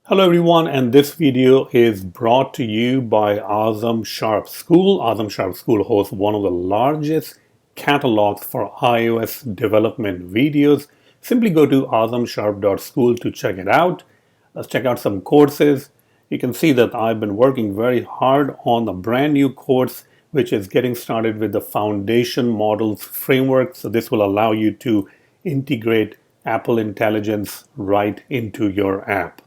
Hello everyone, and this video is brought to you by Awesome Sharp School. Awesome Sharp School hosts one of the largest catalogs for iOS development videos. Simply go to awesomesharp.school to check it out. Let's check out some courses. You can see that I've been working very hard on a brand new course which is getting started with the Foundation Models framework. So this will allow you to integrate Apple Intelligence right into your app.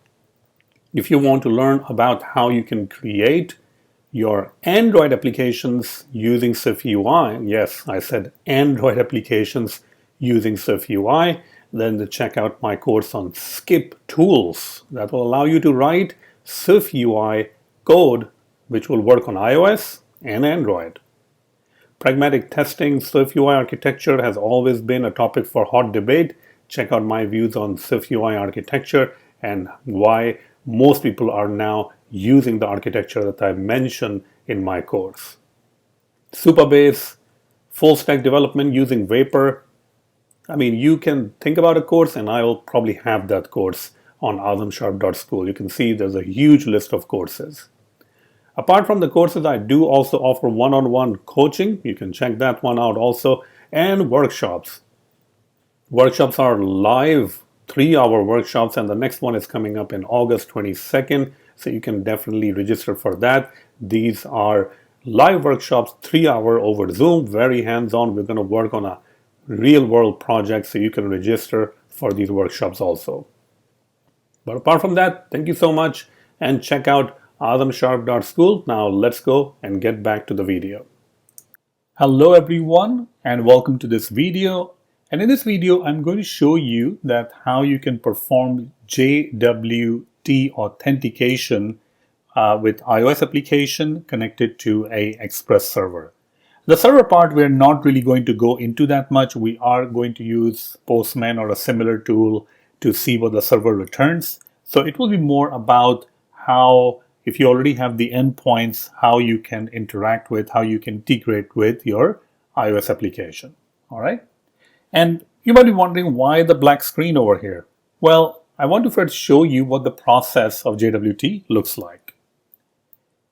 If you want to learn about how you can create your Android applications using SwiftUI, yes, I said Android applications using SwiftUI, then check out my course on Skip Tools that will allow you to write SwiftUI code which will work on iOS and Android. Pragmatic testing, SwiftUI architecture has always been a topic for hot debate. Check out my views on SwiftUI architecture and why most people are now using the architecture that I mentioned in my course. Supabase, full stack development using Vapor. I mean, you can think about a course and I'll probably have that course on awesomesharp.school. You can see there's a huge list of courses. Apart from the courses, I do also offer one-on-one coaching. You can check that one out also. And workshops. Workshops are live 3-hour workshops, and the next one is coming up in August 22nd. So you can definitely register for that. These are live workshops, 3-hour over Zoom, very hands-on. We're going to work on a real-world project, so you can register for these workshops also. But apart from that, thank you so much, and check out awesomesharp.school. Now let's go and get back to the video. Hello everyone, and welcome to this video. And in this video, I'm going to show you that how you can perform JWT authentication with iOS application connected to a Express server. The server part, we're not really going to go into that much. We are going to use Postman or a similar tool to see what the server returns. So it will be more about how, if you already have the endpoints, how you can interact with, how you can integrate with your iOS application. All right. And you might be wondering why the black screen over here. Well, I want to first show you what the process of JWT looks like.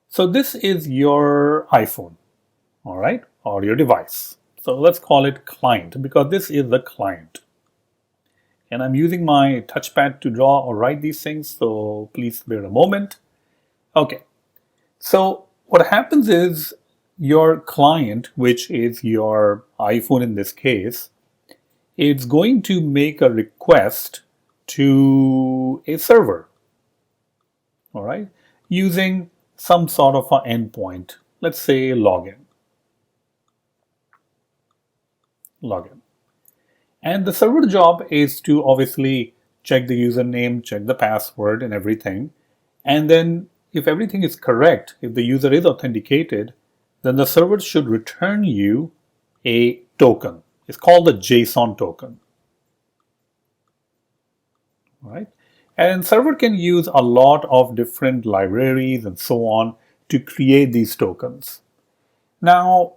So this is your iPhone, all right, or your device. So let's call it client because this is the client. And I'm using my touchpad to draw or write these things, so please bear a moment. Okay, so what happens is your client, which is your iPhone in this case, it's going to make a request to a server, all right, using some sort of an endpoint. Let's say login. And the server job is to obviously check the username, check the password and everything. And then if everything is correct, if the user is authenticated, then the server should return you a token. It's called the JSON token. All right? And server can use a lot of different libraries and so on to create these tokens. Now,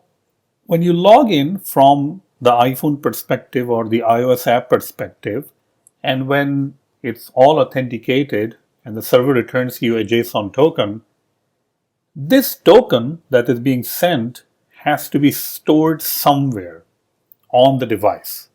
when you log in from the iPhone perspective or the iOS app perspective, and when it's all authenticated and the server returns you a JSON token, this token that is being sent has to be stored somewhere on the device.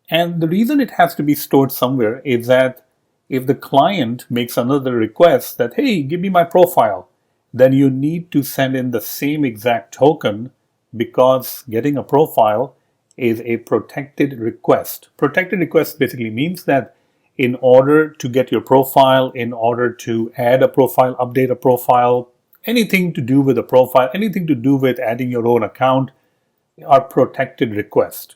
And the reason it has to be stored somewhere is that if the client makes another request that, hey, give me my profile, then you need to send in the same exact token because getting a profile is a protected request. Protected request basically means that in order to get your profile, in order to add a profile, update a profile, anything to do with a profile, anything to do with adding your own account, are protected requests.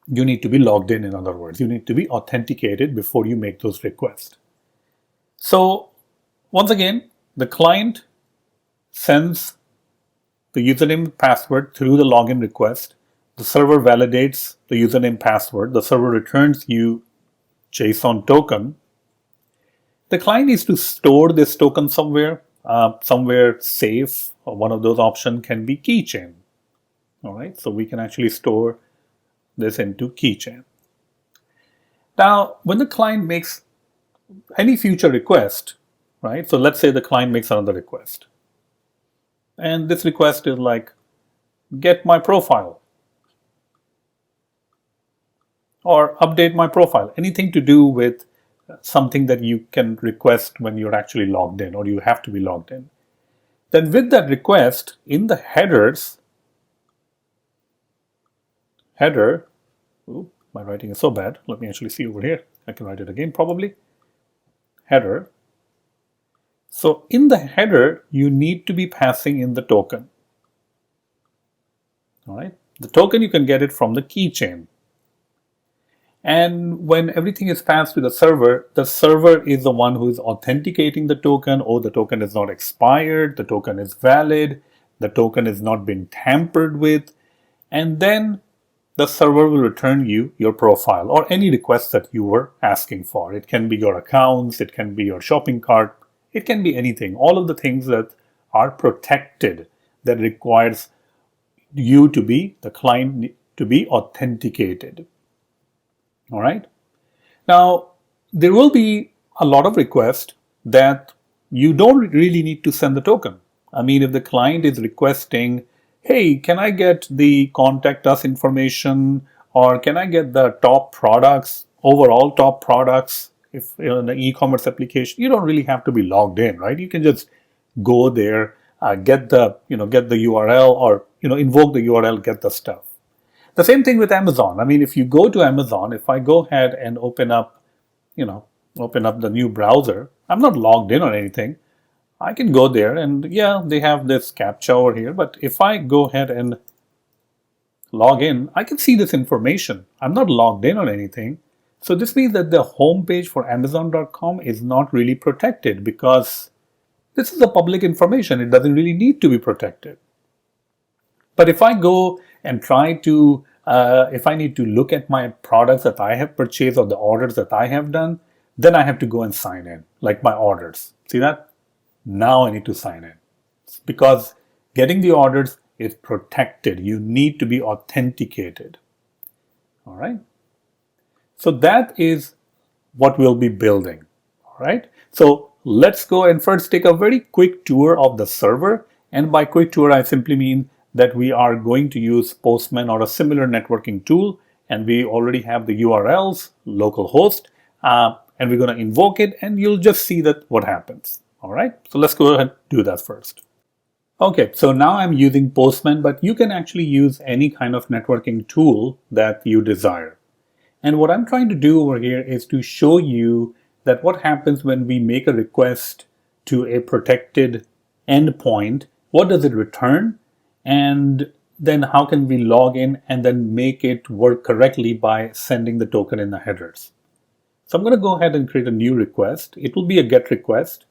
You need to be logged in other words. You need to be authenticated before you make those requests. So once again, the client sends the username and password through the login request. The server validates the username password. The server returns you JSON token. The client needs to store this token somewhere safe. One of those options can be Keychain. All right, so we can actually store this into Keychain. Now, when the client makes any future request, right? So let's say the client makes another request. And this request is like, get my profile or update my profile, anything to do with something that you can request when you're actually logged in or you have to be logged in. Then with that request, in the header, ooh, my writing is so bad. Let me actually see over here. I can write it again probably. Header. So in the header, you need to be passing in the token. All right. The token, you can get it from the keychain. And when everything is passed to the server is the one who is authenticating the token. Oh, the token is not expired, the token is valid, the token has not been tampered with. And then the server will return you your profile or any request that you were asking for. It can be your accounts, it can be your shopping cart, it can be anything. All of the things that are protected, that requires you to be, the client to be authenticated. All right. Now, there will be a lot of requests that you don't really need to send the token. I mean, if the client is requesting, hey, can I get the contact us information, or can I get the top products, overall top products, if you're in an e-commerce application, you don't really have to be logged in, right? You can just go there, get the URL, or invoke the URL, get the stuff. The same thing with Amazon. I mean, if you go to Amazon, if I go ahead and open up the new browser, I'm not logged in or anything. I can go there and yeah, they have this CAPTCHA over here. But if I go ahead and log in, I can see this information. I'm not logged in or anything. So this means that the homepage for Amazon.com is not really protected because this is the public information. It doesn't really need to be protected. But if I go and try to, if I need to look at my products that I have purchased or the orders that I have done, then I have to go and sign in, like my orders. See that? Now I need to sign in. It's because getting the orders is protected. You need to be authenticated. All right. So that is what we'll be building. All right. So let's go and first take a very quick tour of the server. And by quick tour, I simply mean that we are going to use Postman or a similar networking tool, and we already have the URLs, localhost, and we're going to invoke it, and you'll just see that what happens. All right, so let's go ahead and do that first. Okay, so now I'm using Postman, but you can actually use any kind of networking tool that you desire. And what I'm trying to do over here is to show you that what happens when we make a request to a protected endpoint, what does it return? And then how can we log in and then make it work correctly by sending the token in the headers. So I'm going to go ahead and create a new request. It will be a GET request.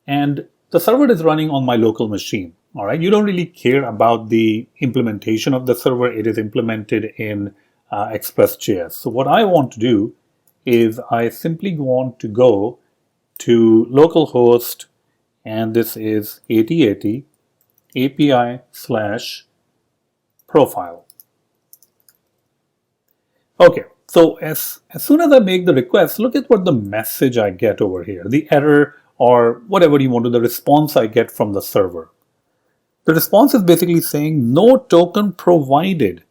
And the server is running on my local machine. All right. You don't really care about the implementation of the server. It is implemented in Express.js. So what I want to do is I simply want to go to localhost, and this is 8080 API/profile. Okay, so as soon as I make the request, look at what the message I get over here, the error or whatever you want to, the response I get from the server. The response is basically saying no token provided,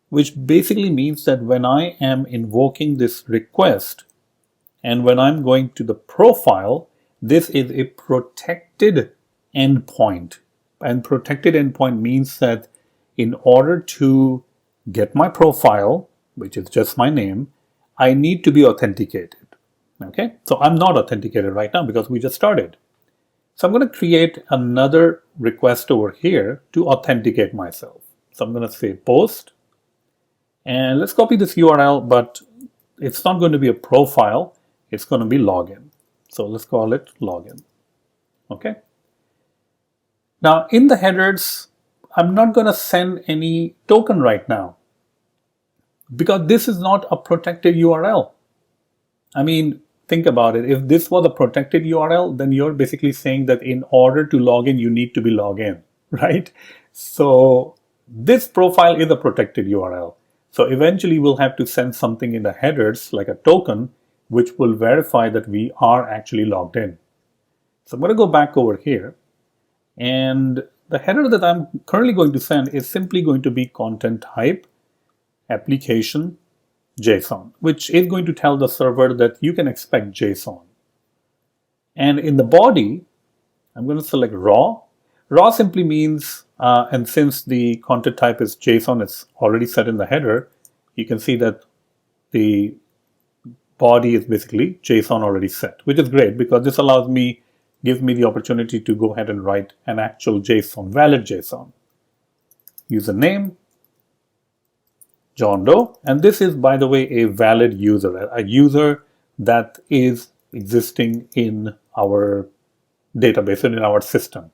which basically means that when I am invoking this request and when I'm going to the profile, this is a protected endpoint. And protected endpoint means that in order to get my profile, which is just my name, I need to be authenticated. Okay, so I'm not authenticated right now because we just started. So I'm going to create another request over here to authenticate myself. So I'm going to say post, and let's copy this URL, but it's not going to be a profile, it's going to be login. So let's call it login. Okay. Now in the headers, I'm not going to send any token right now because this is not a protected URL. I mean, think about it. If this was a protected URL, then you're basically saying that in order to log in, you need to be logged in, right? So this profile is a protected URL. So eventually we'll have to send something in the headers like a token which will verify that we are actually logged in. So I'm going to go back over here, and the header that I'm currently going to send is simply going to be content type application JSON, which is going to tell the server that you can expect JSON. And in the body, I'm going to select raw. Raw simply means, and since the content type is JSON, it's already set in the header, you can see that the body is basically JSON already set, which is great because this gives me the opportunity to go ahead and write an actual JSON, valid JSON. Username, John Doe, and this is, by the way, a valid user, a user that is existing in our database and in our system.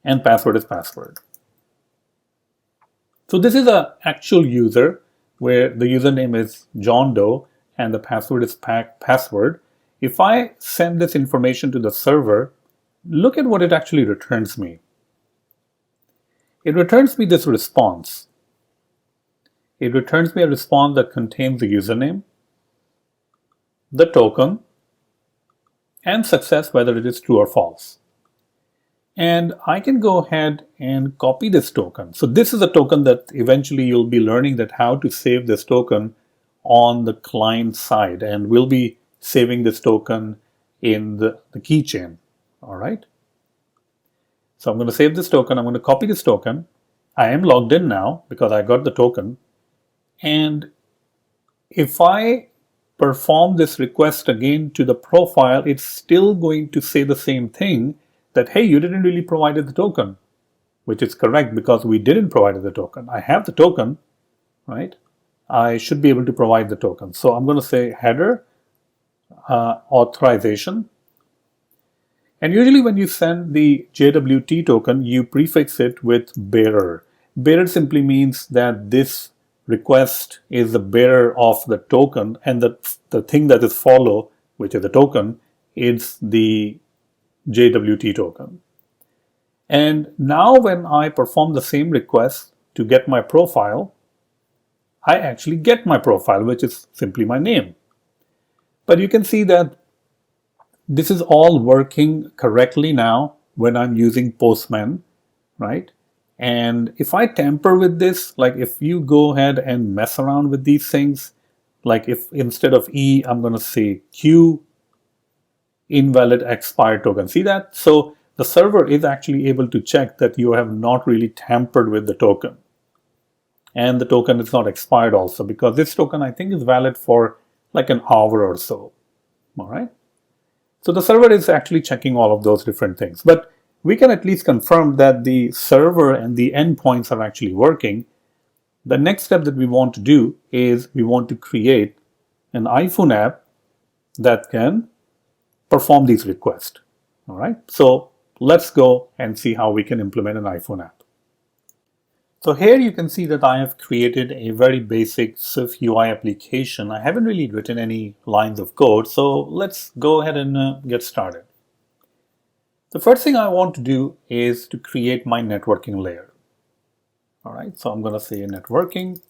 And password is password. So this is an actual user where the username is John Doe and the password is password. If I send this information to the server, look at what it actually returns me. It returns me this response. It returns me a response that contains the username, the token, and success, whether it is true or false. And I can go ahead and copy this token. So this is a token that eventually you'll be learning that how to save this token on the client side. And we'll be saving this token in the keychain. All right. So I'm going to save this token. I'm going to copy this token. I am logged in now because I got the token. And if I perform this request again to the profile, it's still going to say the same thing, that, hey, you didn't really provide the token, which is correct because we didn't provide the token. I have the token, right? I should be able to provide the token. So I'm going to say header authorization. And usually when you send the JWT token, you prefix it with bearer. Bearer simply means that this request is the bearer of the token, and the thing that is follow, which is the token, is the JWT token. And now when I perform the same request to get my profile, I actually get my profile, which is simply my name. But you can see that this is all working correctly now when I'm using Postman, right? And if I tamper with this, like if you go ahead and mess around with these things, like if instead of E, I'm going to say Q, invalid expired token. See that? So the server is actually able to check that you have not really tampered with the token. And the token is not expired also, because this token I think is valid for like an hour or so. All right. So the server is actually checking all of those different things. But we can at least confirm that the server and the endpoints are actually working. The next step that we want to do is we want to create an iPhone app that can perform these requests. All right. So let's go and see how we can implement an iPhone app. So here you can see that I have created a very basic SwiftUI application. I haven't really written any lines of code. So let's go ahead and get started. The first thing I want to do is to create my networking layer. All right, so I'm going to say networking,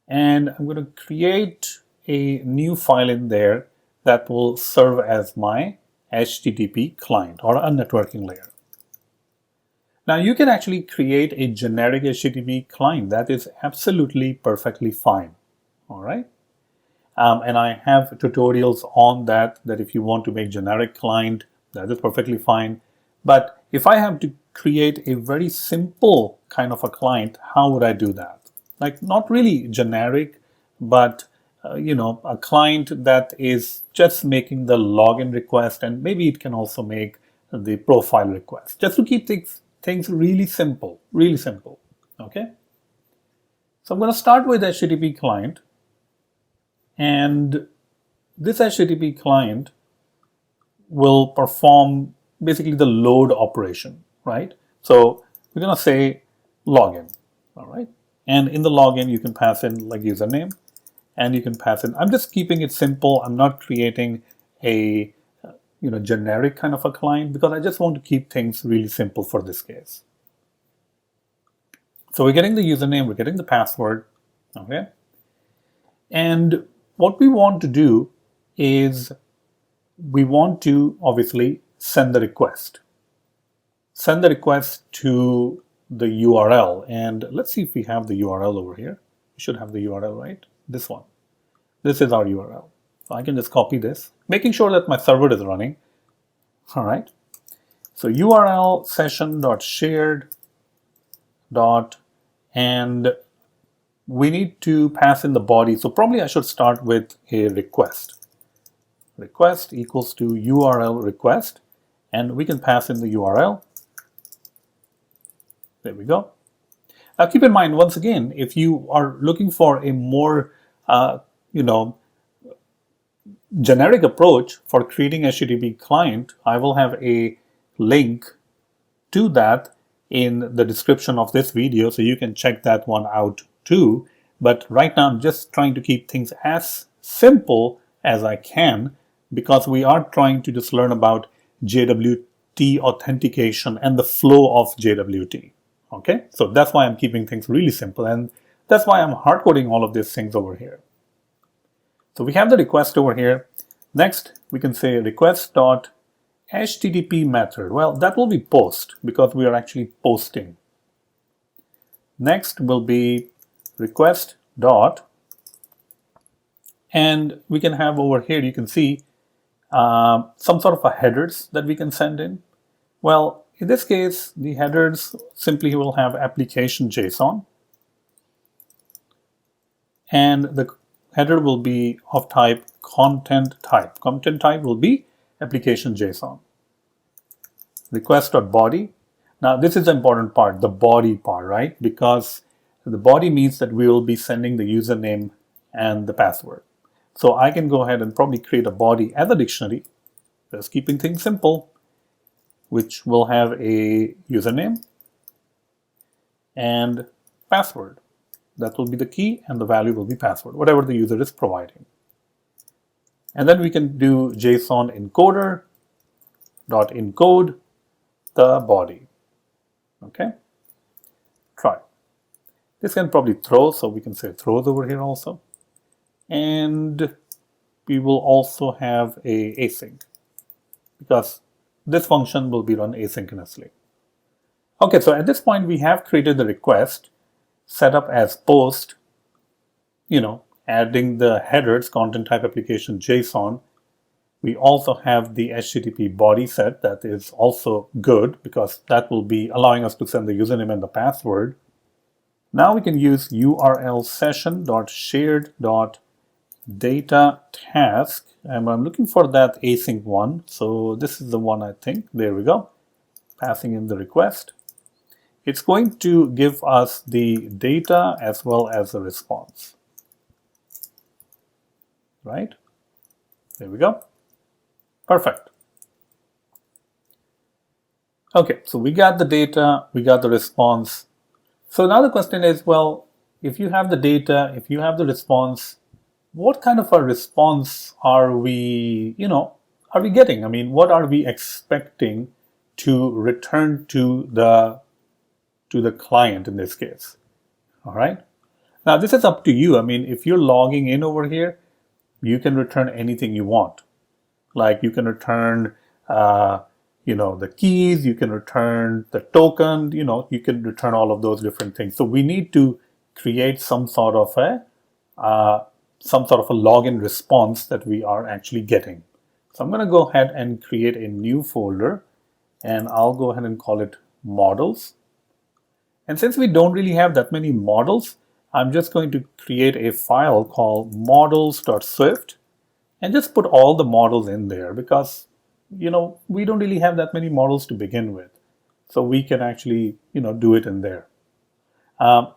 and I'm going to create a new file in there that will serve as my HTTP client or a networking layer. Now you can actually create a generic HTTP client. That is absolutely perfectly fine. All right. And I have tutorials on that if you want to make generic client, that is perfectly fine. But if I have to create a very simple kind of a client, how would I do that? Like not really generic, but a client that is just making the login request, and maybe it can also make the profile request, just to keep things really simple, okay? So I'm going to start with HTTP client, and this HTTP client will perform basically the load operation, right? So we're going to say login, all right? And in the login, you can pass in like username, and you can pass in, I'm just keeping it simple. I'm not creating a generic kind of a client because I just want to keep things really simple for this case. So we're getting the username, we're getting the password, okay? And what we want to do is we want to obviously send the request. Send the request to the URL. And let's see if we have the URL over here. We should have the URL, right? This one. This is our URL. So I can just copy this, making sure that my server is running. All right. So URLSession.shared dot, and we need to pass in the body. So probably I should start with a request. Request equals to URL request, and we can pass in the URL. There we go. Now keep in mind, once again, if you are looking for a more, generic approach for creating HTTP client, I will have a link to that in the description of this video, so you can check that one out too. But right now I'm just trying to keep things as simple as I can, because we are trying to just learn about JWT authentication and the flow of JWT. Okay, so that's why I'm keeping things really simple, and that's why I'm hard coding all of these things over here. So we have the request over here. Next, we can say request.http method. Well, that will be post, because we are actually posting. Next will be request dot, and we can have over here, you can see some sort of a headers that we can send in. Well, in this case, the headers simply will have application JSON, and the header will be of type content type. Content type will be application JSON. Request.body. Now this is the important part, the body part, right? Because the body means that we will be sending the username and the password. So I can go ahead and probably create a body as a dictionary, just keeping things simple, which will have a username and password. That will be the key, and the value will be password, whatever the user is providing. And then we can do JSON encoder dot encode the body. Okay, try. This can probably throw, so we can say throws over here also. And we will also have a async, because this function will be run asynchronously. Okay, so at this point we have created the request, set up as post, adding the headers, content type application JSON. We also have the HTTP body set. That is also good, because that will be allowing us to send the username and the password. Now we can use URLSession.shared.data task, and I'm looking for that async one. So this is the one, I think. There we go. Passing in the request. It's going to give us the data as well as the response. Right? There we go. Perfect. Okay, so we got the data, we got the response. So now the question is, well, if you have the data, if you have the response, what kind of a response are we getting? I mean, what are we expecting to return to the client in this case? All right. Now this is up to you. I mean, if you're logging in over here, you can return anything you want. Like you can return, the keys, you can return the token, you can return all of those different things. So we need to create some sort of a login response that we are actually getting. So I'm going to go ahead and create a new folder, and I'll go ahead and call it models. And since we don't really have that many models, I'm just going to create a file called models.swift and just put all the models in there, because we don't really have that many models to begin with. So we can actually do it in there.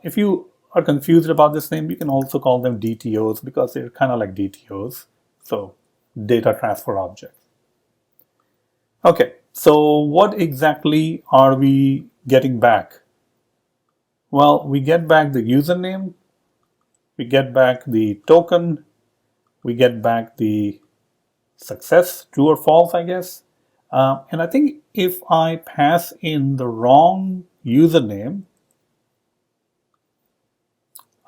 If you are confused about this name, you can also call them DTOs, because they're kind of like DTOs. So data transfer objects. Okay, so what exactly are we getting back? Well, we get back the username, we get back the token, we get back the success, true or false, I guess. And I think if I pass in the wrong username,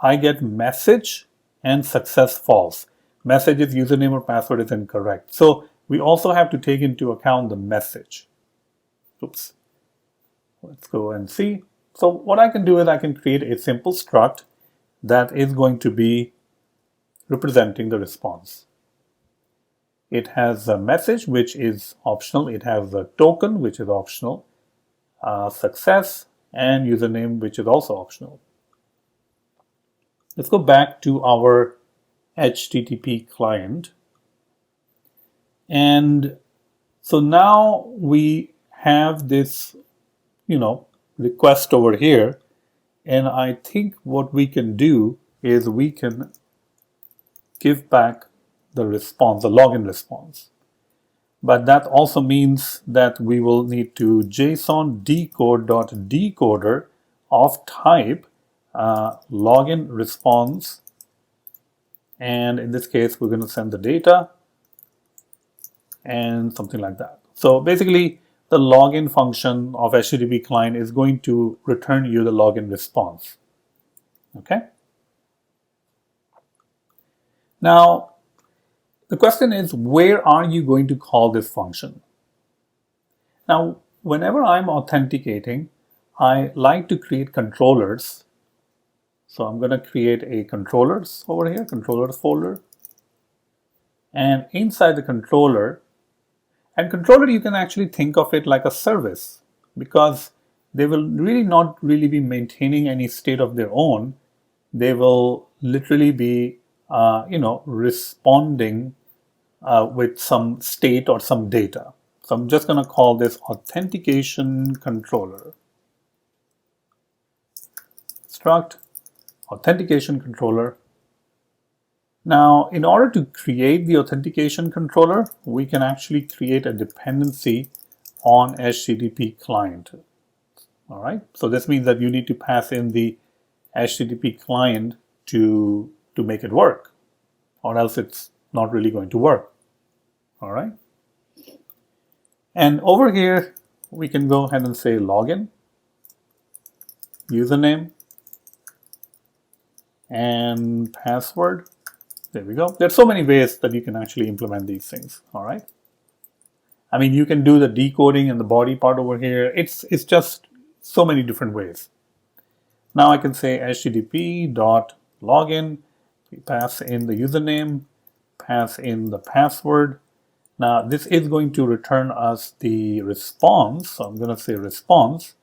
I get message and success false. message's username or password is incorrect. So we also have to take into account the message. Oops. Let's go and see. So what I can do is I can create a simple struct that is going to be representing the response. It has a message, which is optional. It has a token, which is optional, success, and username, which is also optional. Let's go back to our HTTP client. And so now we have this, request over here. And I think what we can do is we can give back the response, the login response. But that also means that we will need to JSON decode.decoder of type login response. And in this case, we're going to send the data and something like that. So basically, the login function of HTTP client is going to return you the login response. Okay. Now, the question is, where are you going to call this function? Now, whenever I'm authenticating, I like to create controllers. So I'm going to create a controllers over here, controllers folder. And inside the controller, and controller, you can actually think of it like a service, because they will really not be maintaining any state of their own. They will literally be, responding with some state or some data. So I'm just going to call this authentication controller. Struct authentication controller. Now, in order to create the authentication controller, we can actually create a dependency on HTTP client. All right. So this means that you need to pass in the HTTP client to make it work, or else it's not really going to work. All right. And over here, we can go ahead and say login, username, and password. There we go. There's so many ways that you can actually implement these things. All right. I mean, you can do the decoding and the body part over here. It's just so many different ways. Now I can say http.login. We pass in the username, pass in the password. Now this is going to return us the response. So I'm going to say response.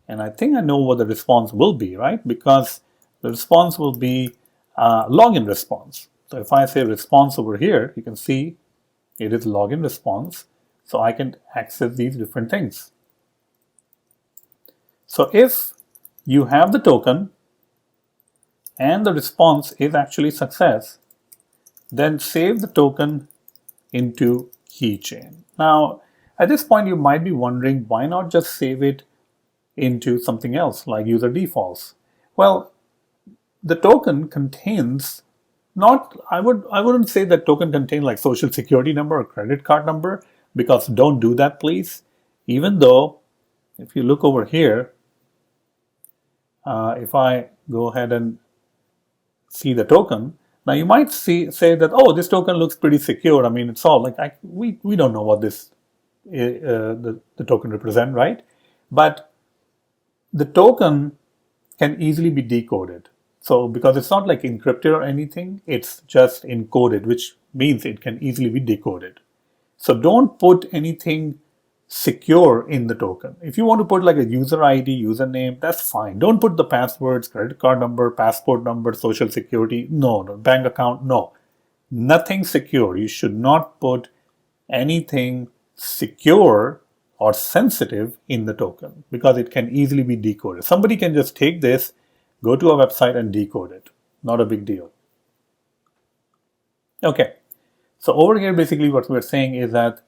And I think I know what the response will be, right? Because the response will be login response. So if I say response over here, you can see it is login response. So I can access these different things. So if you have the token and the response is actually success, then save the token into Keychain. Now, at this point, you might be wondering, why not just save it into something else like user defaults? Well, the token contains I wouldn't say that token contains like social security number or credit card number, because don't do that, please. Even though, if you look over here, if I go ahead and see the token, now you might say that, oh, this token looks pretty secure. I mean, it's all like, we don't know what this the token represent, right? But the token can easily be decoded. So because it's not like encrypted or anything, it's just encoded, which means it can easily be decoded. So don't put anything secure in the token. If you want to put like a user ID, username, that's fine. Don't put the passwords, credit card number, passport number, social security. No, bank account, no. Nothing secure. You should not put anything secure or sensitive in the token, because it can easily be decoded. Somebody can just take this, go to a website and decode it. Not a big deal. Okay. So over here, basically what we're saying is that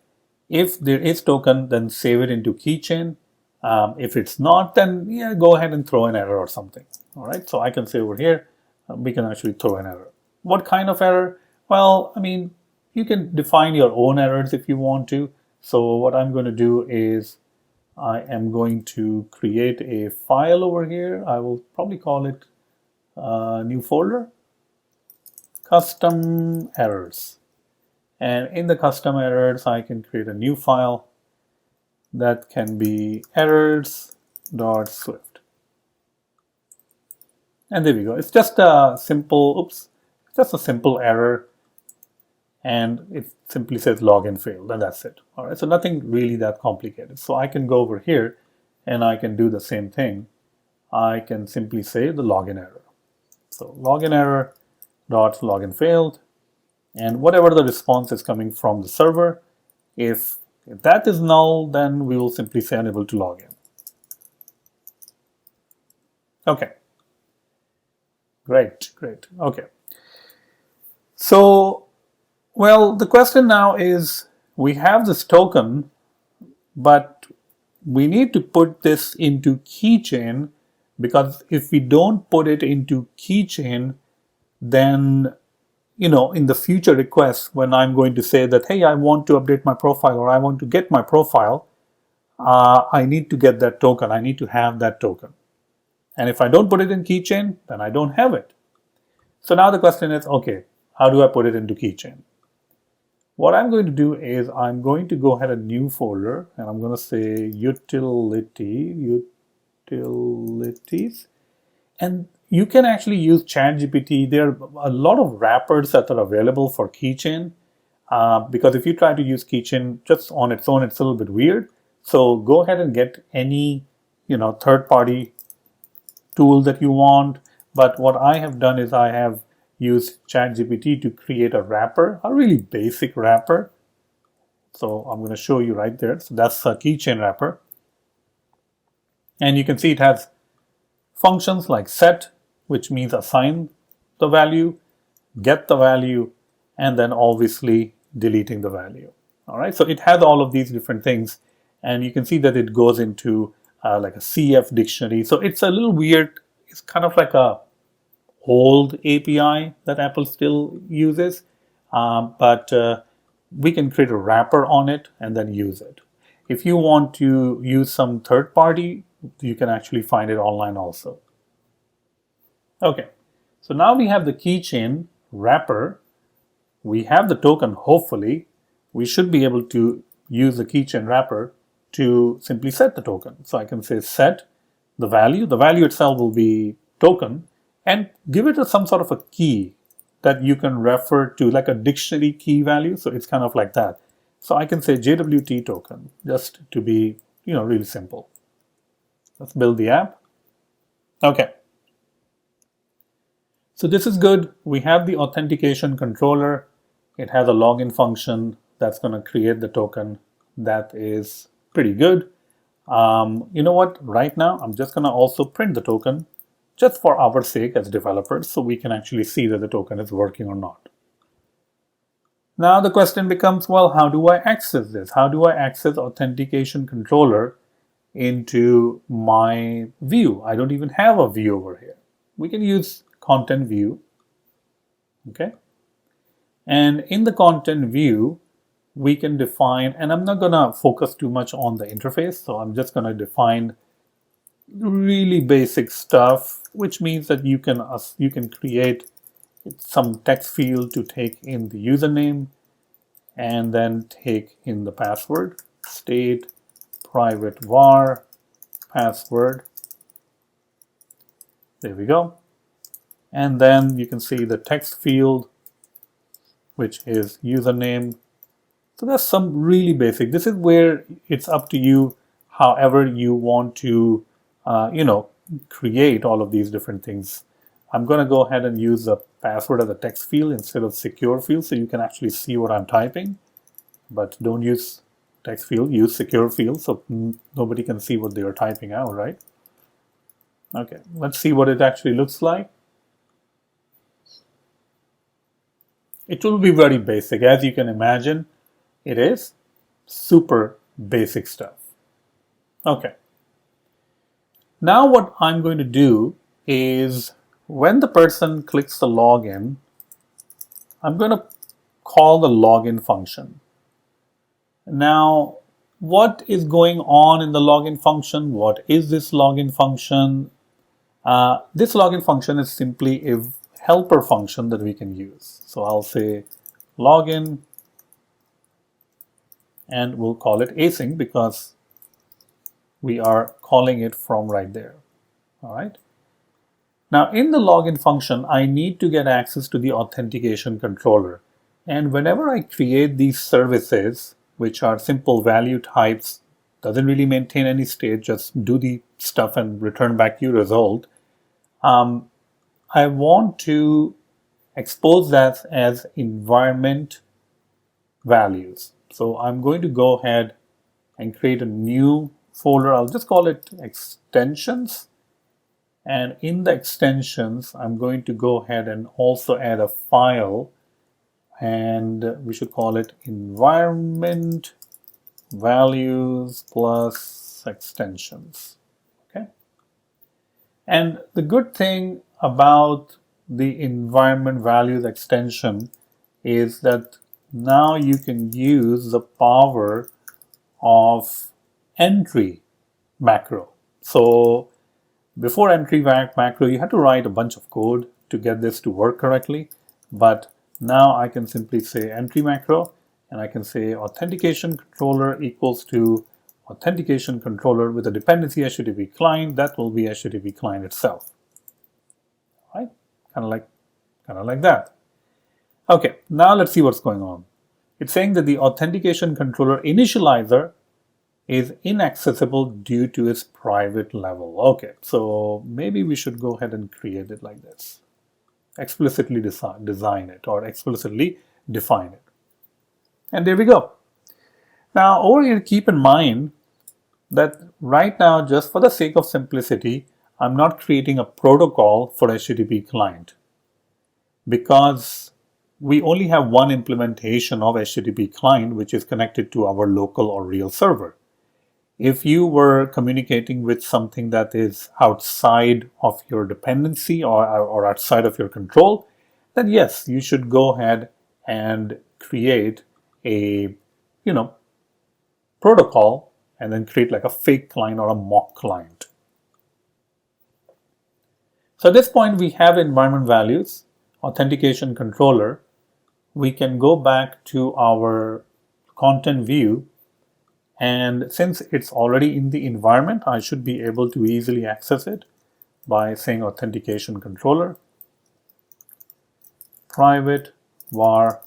if there is token, then save it into Keychain. If it's not, then yeah, go ahead and throw an error or something. All right. So I can say over here, we can actually throw an error. What kind of error? Well, I mean, you can define your own errors if you want to. So what I'm going to do is I am going to create a file over here. I will probably call it new folder, custom errors. And in the custom errors, I can create a new file that can be errors.swift. And there we go. It's just a simple, just a simple error. And it simply says login failed, and that's it. All right, so nothing really that complicated. So I can go over here and I can do the same thing. I can simply say the login error. So login error dot login failed, and whatever the response is coming from the server, if that is null, then we will simply say unable to log in. Okay. Great. Okay. So, well, the question now is, we have this token, but we need to put this into Keychain, because if we don't put it into Keychain, then, in the future requests, when I'm going to say that, hey, I want to update my profile, or I want to get my profile, I need to get that token. I need to have that token. And if I don't put it in Keychain, then I don't have it. So now the question is, okay, how do I put it into Keychain? What I'm going to do is I'm going to go ahead and new folder, and I'm going to say utilities. And you can actually use JWT. There are a lot of wrappers that are available for Keychain, because if you try to use Keychain just on its own, it's a little bit weird. So go ahead and get any third-party tool that you want. But what I have done is I have used JWT to create a wrapper, a really basic wrapper. So I'm going to show you right there. So that's a Keychain wrapper. And you can see it has functions like set, which means assign the value, get the value, and then obviously deleting the value. All right, so it has all of these different things, and you can see that it goes into like a CF dictionary. So it's a little weird. It's kind of like a old API that Apple still uses, but we can create a wrapper on it and then use it. If you want to use some third party, you can actually find it online also. Okay, so now we have the Keychain wrapper. We have the token. Hopefully we should be able to use the Keychain wrapper to simply set the token. So I can say set the value. The value itself will be token, and give it some sort of a key that you can refer to, like a dictionary key value. So it's kind of like that. So I can say JWT token, just to be really simple. Let's build the app. Okay. So this is good. We have the authentication controller. It has a login function that's going to create the token. That is pretty good. You know what? Right now, I'm just going to also print the token, just for our sake as developers, so we can actually see that the token is working or not. Now the question becomes, well, how do I access this? How do I access authentication controller into my view? I don't even have a view over here. We can use content view. Okay. And in the content view, we can define, and I'm not going to focus too much on the interface, so I'm just going to define really basic stuff, which means that you can create some text field to take in the username and then take in the password, state private var password. There we go. And then you can see the text field, which is username. So that's some really basic. This is where it's up to you, however you want to create all of these different things. I'm going to go ahead and use the password as a text field instead of secure field, so you can actually see what I'm typing. But don't use text field, use secure field, so nobody can see what they are typing out, right? Okay, let's see what it actually looks like. It will be very basic. As you can imagine, it is super basic stuff. Okay. Now what I'm going to do is, when the person clicks the login, I'm going to call the login function. Now, what is going on in the login function? What is this login function? This login function is simply helper function that we can use. So I'll say login, and we'll call it async because we are calling it from right there. All right. Now in the login function, I need to get access to the authentication controller. And whenever I create these services, which are simple value types, doesn't really maintain any state, just do the stuff and return back your result, I want to expose that as environment values. So I'm going to go ahead and create a new folder. I'll just call it extensions. And in the extensions, I'm going to go ahead and also add a file, and we should call it environment values plus extensions. Okay. And the good thing about the environment values extension is that now you can use the power of entry macro. So before entry macro, you had to write a bunch of code to get this to work correctly. But now I can simply say entry macro, and I can say authentication controller equals to authentication controller with a dependency HTTP client. That will be HTTP client itself. Right? Kind of like that. Okay, now let's see what's going on. It's saying that the authentication controller initializer is inaccessible due to its private level. Okay, so maybe we should go ahead and create it like this. Explicitly design it, or explicitly define it. And there we go. Now over here, keep in mind that right now, just for the sake of simplicity, I'm not creating a protocol for HTTP client because we only have one implementation of HTTP client, which is connected to our local or real server. If you were communicating with something that is outside of your dependency or outside of your control, then yes, you should go ahead and create a, protocol and then create like a fake client or a mock client. So at this point, we have environment values, authentication controller. We can go back to our content view. And since it's already in the environment, I should be able to easily access it by saying authentication controller, private var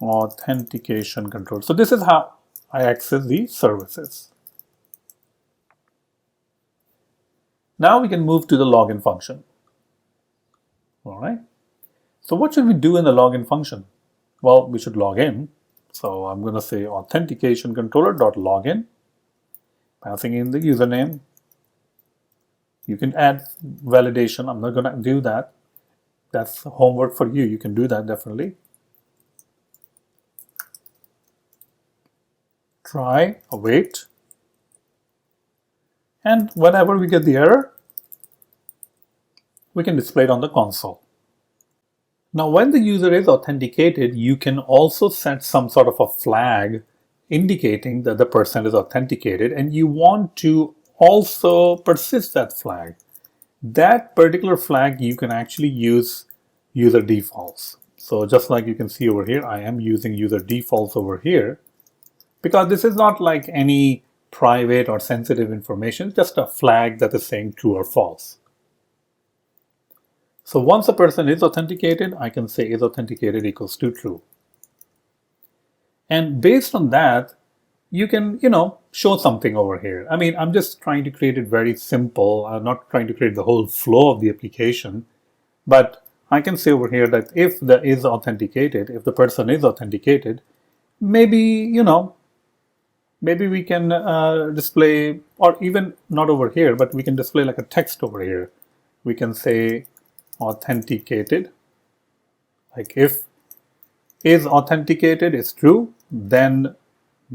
authentication controller. So this is how I access these services. Now we can move to the login function. All right. So what should we do in the login function? Well, we should log in. So I'm going to say authentication controller.login, passing in the username. You can add validation. I'm not going to do that. That's homework for you. You can do that definitely. Try, await. And whenever we get the error, we can display it on the console. Now, when the user is authenticated, you can also set some sort of a flag indicating that the person is authenticated, and you want to also persist that flag. That particular flag, you can actually use user defaults. So just like you can see over here, I am using user defaults over here because this is not like any private or sensitive information, just a flag that is saying true or false. So once a person is authenticated, I can say is authenticated equals to true. And based on that, you can, show something over here. I mean, I'm just trying to create it very simple. I'm not trying to create the whole flow of the application, but I can say over here that if the is authenticated, if the person is authenticated, maybe, maybe we can display, or even not over here, but we can display like a text over here. We can say authenticated, like if is authenticated is true, then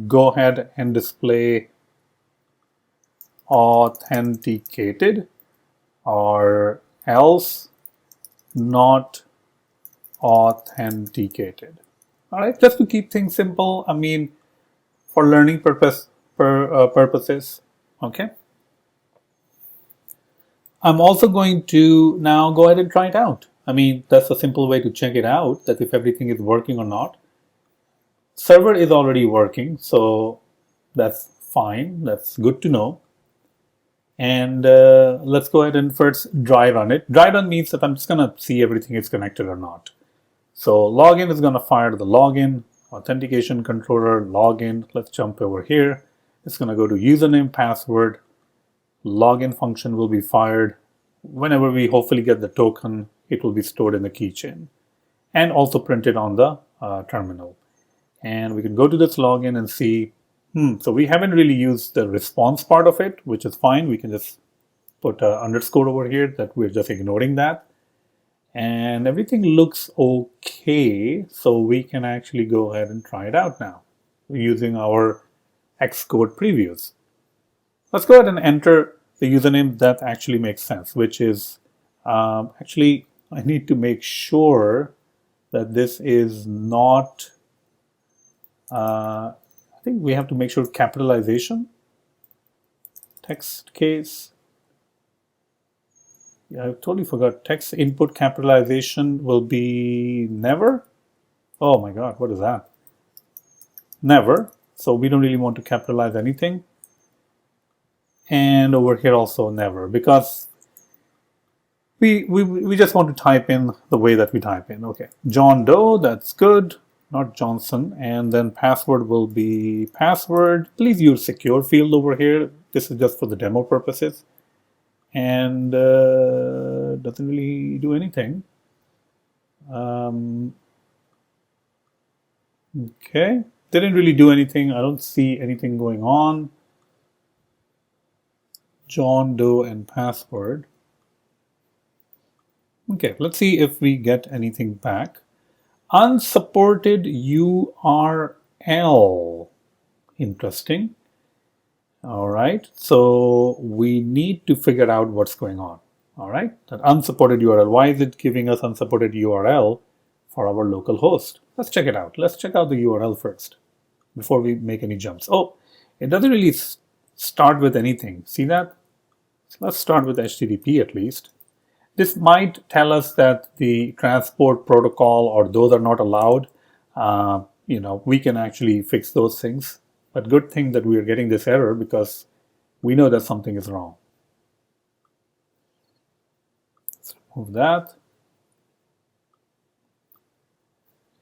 go ahead and display authenticated, or else not authenticated. All right, just to keep things simple, I mean, for learning purposes, okay. I'm also going to now go ahead and try it out. I mean, that's a simple way to check it out, that if everything is working or not. Server is already working, so that's fine. That's good to know. And let's go ahead and first dry run it. Dry run means that I'm just going to see everything is connected or not. So login is going to fire the login, authentication controller, login. Let's jump over here. It's going to go to username, password. Login function will be fired. Whenever we hopefully get the token, it will be stored in the keychain and also printed on the terminal. And we can go to this login and see, so we haven't really used the response part of it, which is fine. We can just put an underscore over here that we're just ignoring that. And everything looks okay. So we can actually go ahead and try it out now using our Xcode previews. Let's go ahead and enter the username that actually makes sense, which is actually, I need to make sure that this is not, I think we have to make sure capitalization, text case. Yeah, I totally forgot. Text input capitalization will be never. Oh my God, what is that? Never. So we don't really want to capitalize anything. And over here also never, because we just want to type in the way that we type in. Okay, John Doe, that's good, not Johnson. And then password will be password. Please use secure field over here. This is just for the demo purposes. And doesn't really do anything. Okay, didn't really do anything. I don't see anything going on. John Doe and password. Okay, let's see if we get anything back. Unsupported URL. Interesting. All right, so we need to figure out what's going on. All right, that unsupported URL. Why is it giving us unsupported URL for our local host? Let's check it out. Let's check out the URL first before we make any jumps. Oh, it doesn't really start with anything. See that? So let's start with HTTP at least. This might tell us that the transport protocol or those are not allowed. We can actually fix those things. But good thing that we are getting this error because we know that something is wrong. Let's remove that.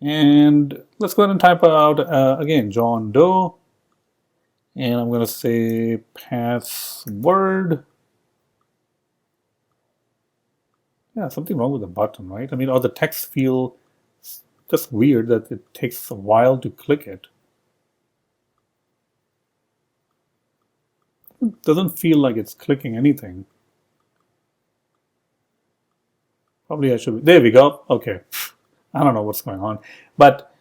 And let's go ahead and type out again, John Doe. And I'm going to say password. Yeah, something wrong with the button, right? I mean, or the text feel just weird that it takes a while to click it. It doesn't feel like it's clicking anything. Probably I should, there we go. Okay, I don't know what's going on. But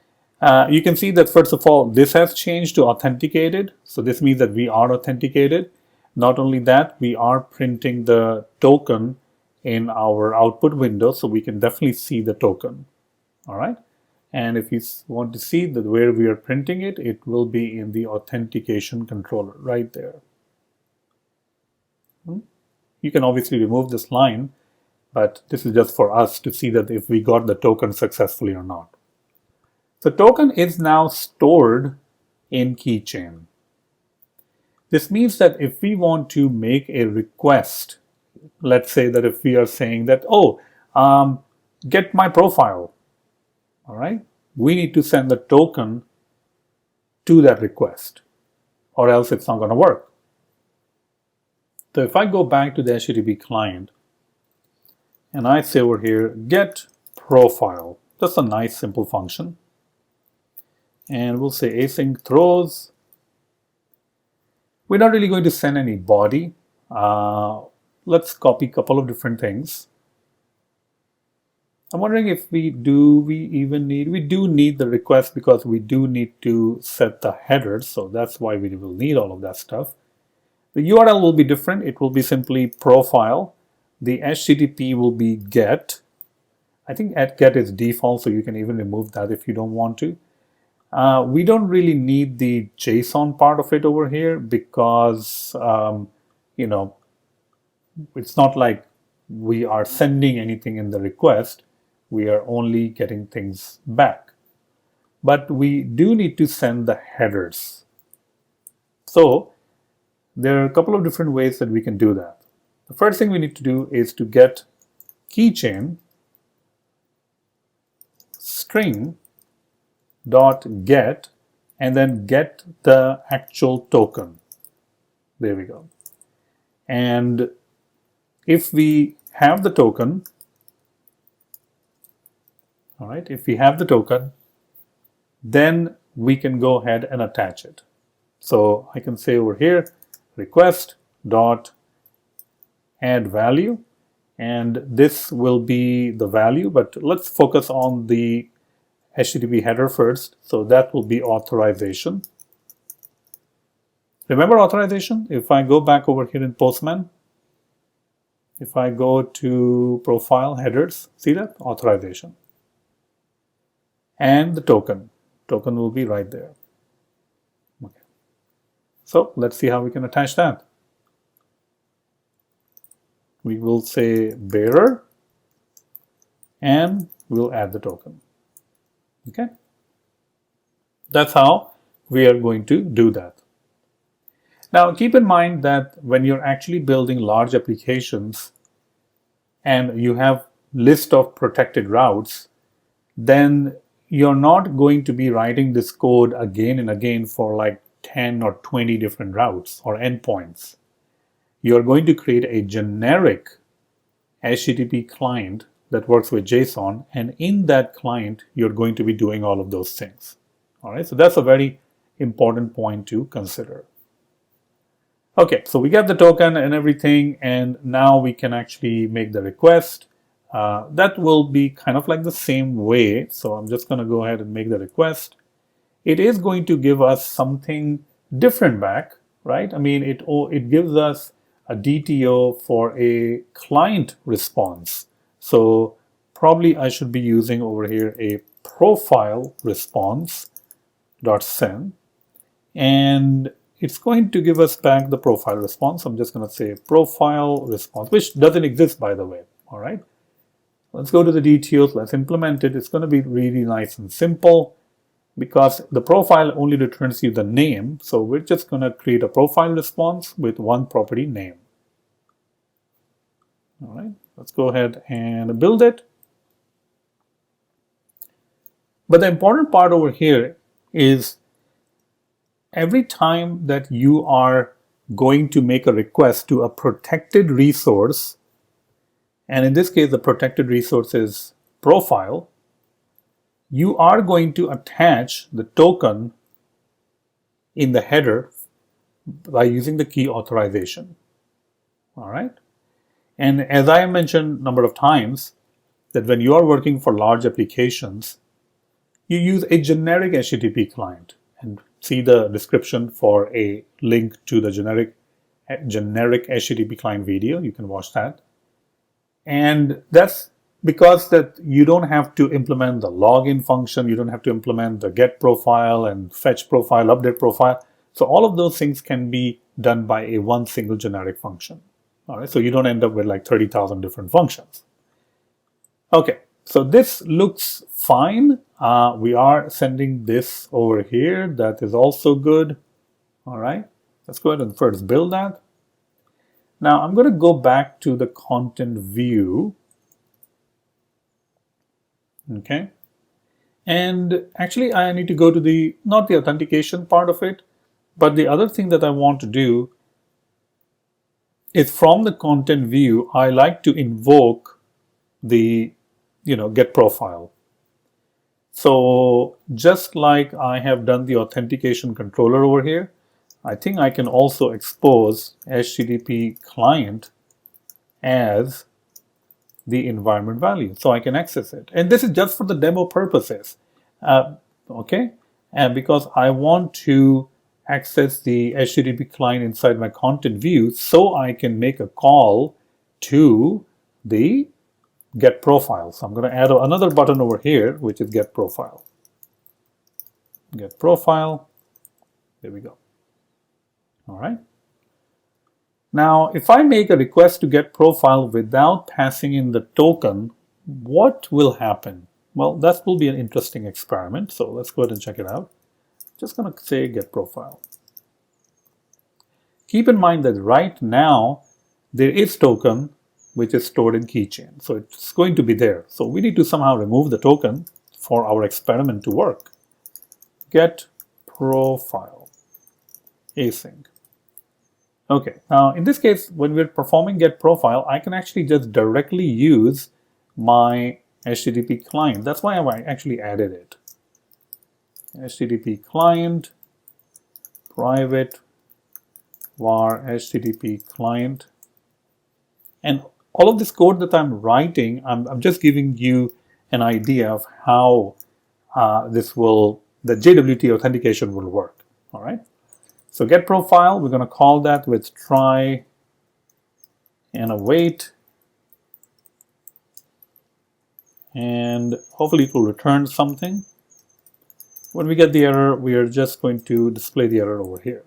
you can see that first of all, this has changed to authenticated. So this means that we are authenticated. Not only that, we are printing the token in our output window, so we can definitely see the token. All right. And if you want to see that where we are printing it, it will be in the authentication controller right there. You can obviously remove this line, but this is just for us to see that if we got the token successfully or not. The token is now stored in Keychain. This means that if we want to make a request, let's say that if we are saying that, get my profile, all right, we need to send the token to that request or else it's not going to work. So if I go back to the HTTP client and I say over here, get profile, that's a nice simple function. And we'll say async throws. We're not really going to send any body. Let's copy a couple of different things. I'm wondering if we do need the request because we do need to set the headers. So that's why we will need all of that stuff. The URL will be different. It will be simply profile. The HTTP will be get. I think at get is default, so you can even remove that if you don't want to. We don't really need the JSON part of it over here because, it's not like we are sending anything in the request. We are only getting things back. But we do need to send the headers. So there are a couple of different ways that we can do that. The first thing we need to do is to get keychain string dot get and then get the actual token. There we go. And if we have the token, all right, if we have the token, then we can go ahead and attach it. So I can say over here, request dot add value, and this will be the value, but let's focus on the HTTP header first. So that will be authorization. Remember authorization? If I go back over here in Postman, if I go to profile headers, see that? Authorization. And the token. Token will be right there. Okay. So let's see how we can attach that. We will say bearer and we'll add the token. Okay. That's how we are going to do that. Now keep in mind that when you're actually building large applications and you have list of protected routes, then you're not going to be writing this code again and again for like 10 or 20 different routes or endpoints. You're going to create a generic HTTP client that works with JSON, and in that client, you're going to be doing all of those things. All right, so that's a very important point to consider. Okay, so we get the token and everything, and now we can actually make the request. That will be kind of like the same way. So I'm just going to go ahead and make the request. It is going to give us something different back, right? I mean, it gives us a DTO for a client response. So probably I should be using over here a profile response dot send, and it's going to give us back the profile response. I'm just going to say profile response, which doesn't exist, by the way. All right. Let's go to the DTOs. Let's implement it. It's going to be really nice and simple because the profile only returns you the name. So we're just going to create a profile response with one property name. All right. Let's go ahead and build it. But the important part over here is every time that you are going to make a request to a protected resource, and in this case, the protected resource is profile, you are going to attach the token in the header by using the key authorization. All right. And as I mentioned a number of times, that when you are working for large applications, you use a generic HTTP client, and see the description for a link to the generic HTTP client video. You can watch that. And that's because that you don't have to implement the login function, you don't have to implement the get profile and fetch profile, update profile. So all of those things can be done by a one single generic function. All right, so you don't end up with like 30,000 different functions. Okay, so this looks fine. We are sending this over here. That is also good. All right, let's go ahead and first build that. Now I'm going to go back to the content view. Okay, and actually I need to go to not the authentication part of it, but the other thing that I want to do is from the content view, I like to invoke the get profile. So just like I have done the authentication controller over here, I think I can also expose HTTP client as the environment value, so I can access it. And this is just for the demo purposes, okay? And because I want to access the HTTP client inside my content view, so I can make a call to the get profile. So I'm going to add another button over here, which is get profile. Get profile. There we go. All right. Now, if I make a request to get profile without passing in the token, what will happen? Well, that will be an interesting experiment. So let's go ahead and check it out. Just going to say get profile. Keep in mind that right now there is token which is stored in Keychain. So it's going to be there. So we need to somehow remove the token for our experiment to work. Get profile async. Okay, now in this case, when we're performing get profile, I can actually just directly use my HTTP client. That's why I actually added it. HTTP client, private var HTTP client. And all of this code that I'm writing, I'm just giving you an idea of how the JWT authentication will work. All right. So get profile, we're going to call that with try and await. And hopefully it will return something. When we get the error, we are just going to display the error over here.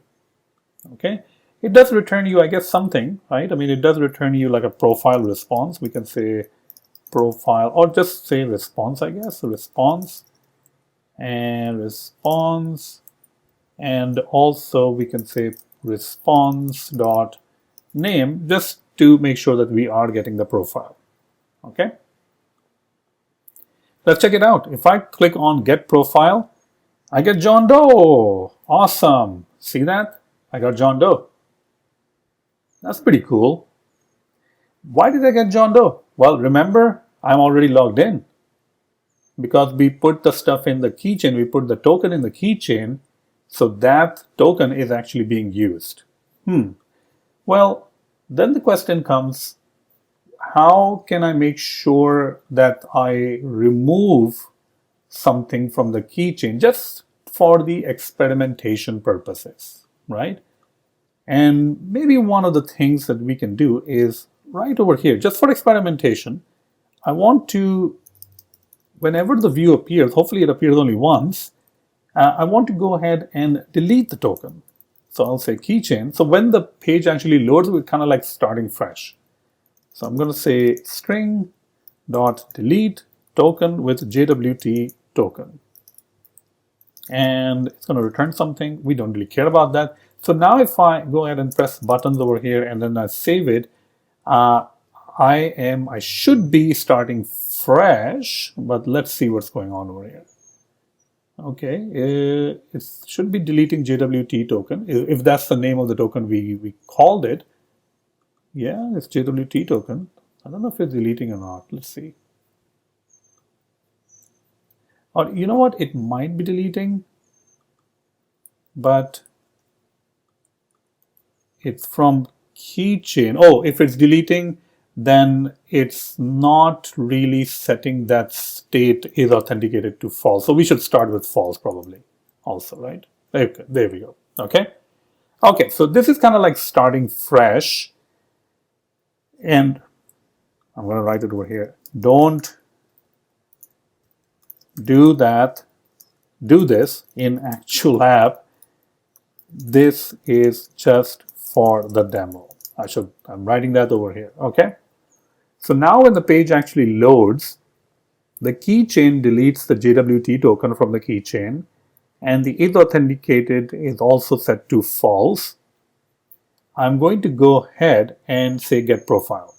Okay. It does return you, I guess, something, right? I mean, it does return you like a profile response. We can say profile, or just say response, I guess. So response and response. And also we can say response.name just to make sure that we are getting the profile. Okay. Let's check it out. If I click on get profile, I get John Doe. Awesome. See that? I got John Doe. That's pretty cool. Why did I get John Doe? Well, remember, I'm already logged in. Because we put the stuff in the keychain, we put the token in the keychain, so that token is actually being used. Well, then the question comes, how can I make sure that I remove something from the keychain just for the experimentation purposes, right? And maybe one of the things that we can do is right over here, just for experimentation, I want to, whenever the view appears, hopefully it appears only once, I want to go ahead and delete the token. So I'll say keychain. So when the page actually loads, we're kind of like starting fresh. So I'm going to say string.delete token with JWT token. And it's going to return something. We don't really care about that. So now if I go ahead and press buttons over here and then I save it, I should be starting fresh, but let's see what's going on over here. Okay, it should be deleting JWT token, if that's the name of the token we called it. Yeah, it's JWT token. I don't know if it's deleting or not. Let's see. Or you know what? It might be deleting, but it's from keychain. Oh, if it's deleting, then it's not really setting that state is authenticated to false. So we should start with false probably also, right? Okay, there we go. Okay. Okay, so this is kind of like starting fresh. And I'm going to write it over here. Don't do that. Do this in actual app. This is just for the demo. I'm writing that over here. Okay. So now when the page actually loads, the keychain deletes the JWT token from the keychain, and the is authenticated is also set to false. I'm going to go ahead and say get profile.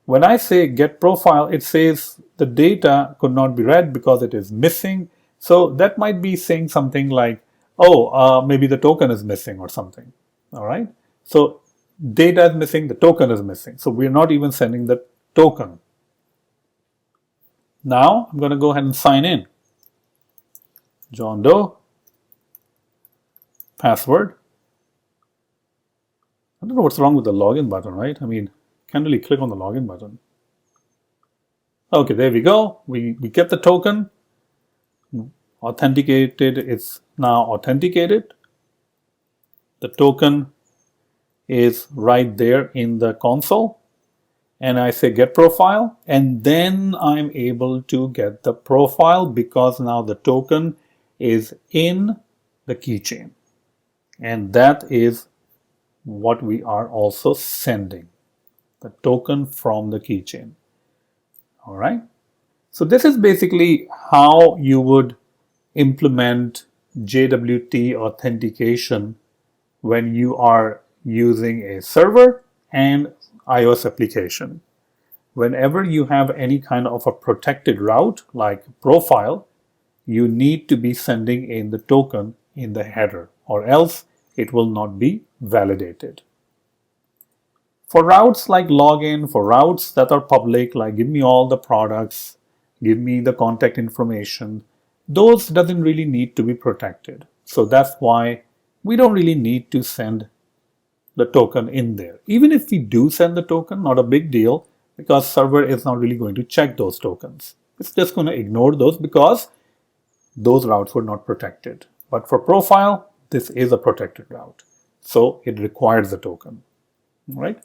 When I say get profile, it says the data could not be read because it is missing. So that might be saying something like, oh, maybe the token is missing or something. All right. So data is missing, the token is missing. So we're not even sending the token. Now I'm going to go ahead and sign in. John Doe, password. I don't know what's wrong with the login button, right? I mean, can't really click on the login button. Okay, there we go. We get the token. Authenticated, it's now authenticated. The token is right there in the console. And I say get profile, and then I'm able to get the profile because now the token is in the keychain. And that is what we are also sending, the token from the keychain. All right. So this is basically how you would implement JWT authentication when you are using a server and iOS application. Whenever you have any kind of a protected route like profile, you need to be sending in the token in the header, or else it will not be validated. For routes like login, for routes that are public, like give me all the products, give me the contact information, those doesn't really need to be protected. So that's why we don't really need to send the token in there. Even if we do send the token, not a big deal, because server is not really going to check those tokens. It's just going to ignore those because those routes were not protected. But for profile, this is a protected route. So it requires the token. All right.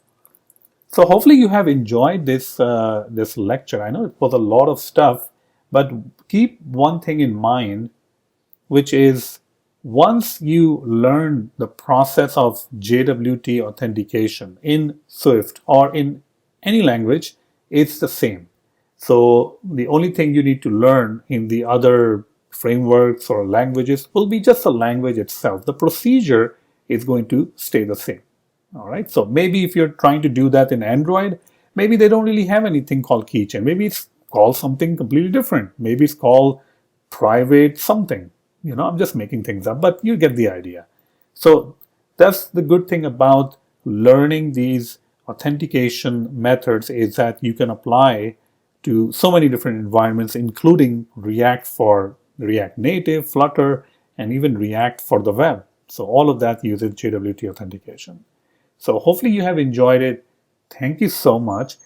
So hopefully you have enjoyed this lecture. I know it was a lot of stuff, but keep one thing in mind, which is once you learn the process of JWT authentication in Swift or in any language, it's the same. So the only thing you need to learn in the other frameworks or languages will be just the language itself. The procedure is going to stay the same. All right. So maybe if you're trying to do that in Android, maybe they don't really have anything called Keychain. Maybe it's called something completely different. Maybe it's called private something. I'm just making things up, but you get the idea. So that's the good thing about learning these authentication methods, is that you can apply to so many different environments, including React for React Native, Flutter, and even React for the web. So all of that uses JWT authentication. So hopefully you have enjoyed it. Thank you so much.